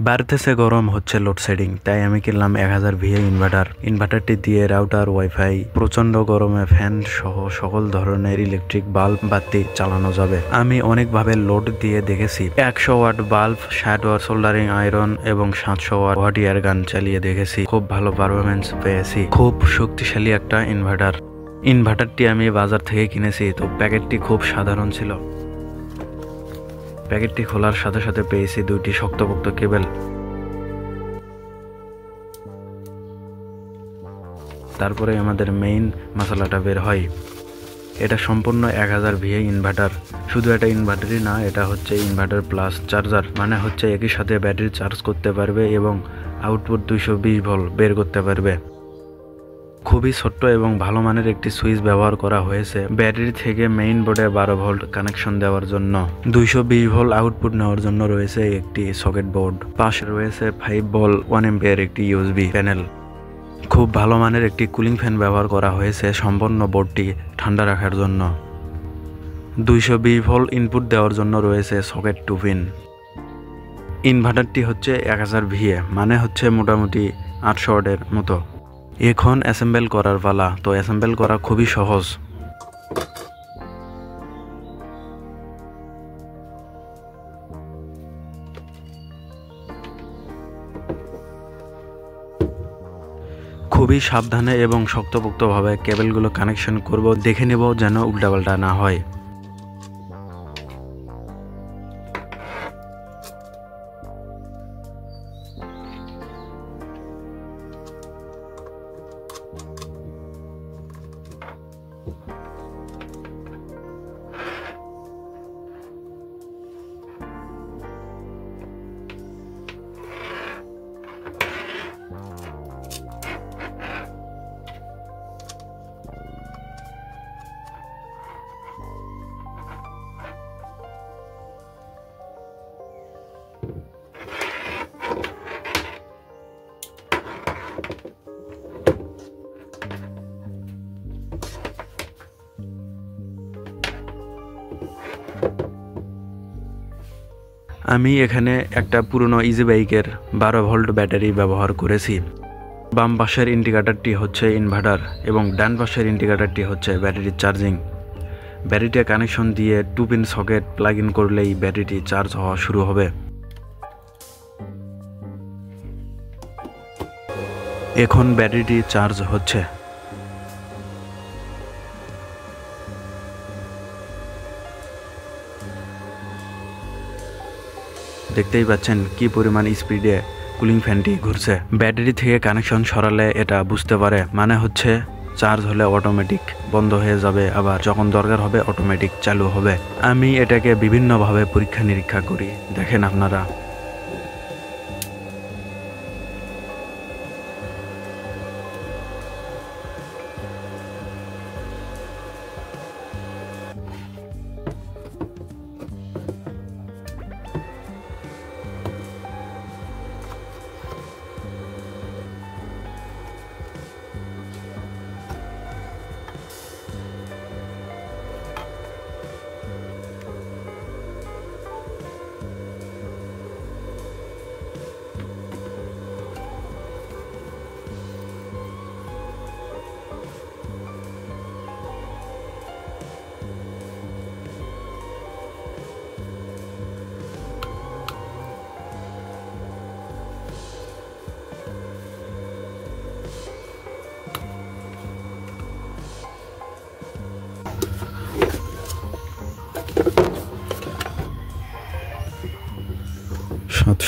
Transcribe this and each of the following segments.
বাড়তেছে গরম, হচ্ছে লোডশেডিং, তাই আমি কিনলাম 1000 VA ইনভার্টার। ইনভার্টারটি দিয়ে রাউটার, ওয়াইফাই, প্রচন্ড গরমে ফ্যান সহ সকল ধরনের ইলেকট্রিক বাল্ব বাতি চালানো যাবে। আমি অনেকভাবে লোড দিয়ে দেখেছি। 100 watt bulb, 60 watt soldering iron এবং 700 ওয়াট হট এয়ার গান চালিয়ে দেখেছি। খুব ভালো পারফরমেন্স পেয়েছি। খুব শক্তিশালী একটা ইনভার্টার। ইনভার্টারটি আমি বাজার থেকে কিনেছি, তো প্যাকেটটি খুব সাধারণ ছিল। প্যাকেটটি খোলার সাথে সাথে পেয়েছি 2টি শক্তপোক্ত কেবল। তারপরে আমাদের মেইন মশলাটা বের হয়। এটা সম্পূর্ণ 1000 VA ইনভার্টার। শুধু এটা ইনভার্টারই না, এটা হচ্ছে ইনভার্টার প্লাস চার্জার, মানে হচ্ছে একই সাথে ব্যাটারি চার্জ করতে পারবে এবং আউটপুট 220 ভোল্ট বের করতে পারবে। খুবই ছোট্ট এবং ভালো মানের একটি সুইচ ব্যবহার করা হয়েছে ব্যাটারি থেকে মেইন বোর্ডে 12 ভোল্ট কানেকশন দেওয়ার জন্য। 220 ভোল্ট আউটপুট নেওয়ার জন্য রয়েছে একটি সকেট বোর্ড। পাশে রয়েছে 5 ভোল্ট 1 এম্পিয়ার একটি USB প্যানেল। খুব ভালো মানের একটি কুলিং ফ্যান ব্যবহার করা হয়েছে সম্পূর্ণ বোর্ডটি ঠান্ডা রাখার জন্য। 220 ভোল্ট ইনপুট দেওয়ার জন্য রয়েছে সকেট 2 পিন। ইনভার্টারটি হচ্ছে 1000 VA, মানে হচ্ছে মোটামুটি 800 ওয়াটের মতো। এখন অ্যাসেম্বল করার পালা। তো অ্যাসেম্বল করা খুবই সহজ। খুবই সাবধানে এবং শক্তপোক্তভাবে কেবলগুলো কানেকশন করব, দেখে নেব যেন উল্টাপাল্টা না হয়। আমি এখানে একটা পুরনো ইজি বাইকের 12 ভোল্ট ব্যাটারি ব্যবহার করেছি। বাম পাশের ইন্ডিকেটরটি হচ্ছে ইনভার্টার এবং ডান পাশের ইন্ডিকেটরটি হচ্ছে ব্যাটারির চার্জিং। ব্যাটারিটা কানেকশন দিয়ে 2 পিন সকেট প্লাগ ইন করলেই ব্যাটারিটি চার্জ হওয়া শুরু হবে। এখন ব্যাটারিটি চার্জ হচ্ছে। দেখতেই পাচ্ছেন কি পরিমাণ স্পিডে কুলিং ফ্যানটি ঘুরছে। ব্যাটারি থেকে কানেকশন সরালে এটা বুঝতে পারে, মানে হচ্ছে চার্জ হলে অটোমেটিক বন্ধ হয়ে যাবে, আবার যখন দরকার হবে অটোমেটিক চালু হবে। আমি এটাকে বিভিন্নভাবে পরীক্ষা নিরীক্ষা করি, দেখেন আপনারা।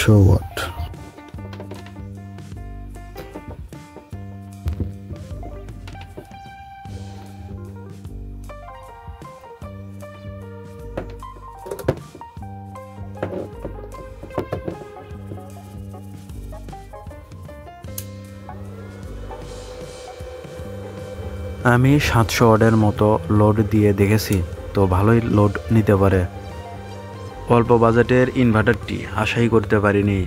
ওয়াট। আমি 700 ওয়াটের মতো লোড দিয়ে দেখেছি, তো ভালোই লোড নিতে পারে। অল্প বাজেটের ইনভার্টারটি আশাই করতে পারিনি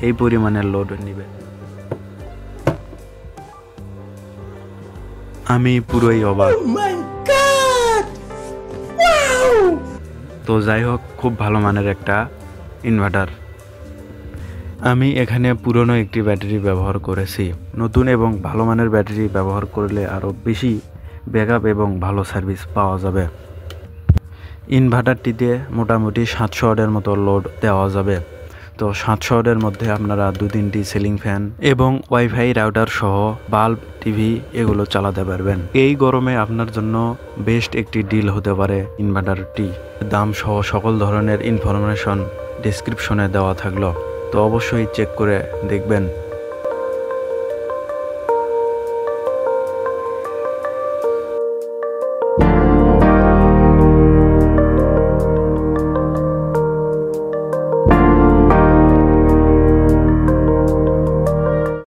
এই পরিমাণের লোড নিবে। আমি পুরোই অবাক। তো যাই হোক, খুব ভালো মানের একটা ইনভার্টার। আমি এখানে পুরনো একটি ব্যাটারি ব্যবহার করেছি। নতুন এবং ভালো মানের ব্যাটারি ব্যবহার করলে আরও বেশি ব্যাকআপ এবং ভালো সার্ভিস পাওয়া যাবে। ইনভার্টারটিতে মোটামুটি 700 ওয়াটের মতো লোড দেওয়া যাবে। তো 700 ওয়াটের মধ্যে আপনারা 2-3টি সিলিং ফ্যান এবং ওয়াইফাই রাউটার সহ বাল্ব, টিভি এগুলো চালাতে পারবেন। এই গরমে আপনার জন্য বেস্ট একটি ডিল হতে পারে ইনভার্টারটি। দাম সহ সকল ধরনের ইনফরমেশন ডেসক্রিপশনে দেওয়া থাকলো, তো অবশ্যই চেক করে দেখবেন।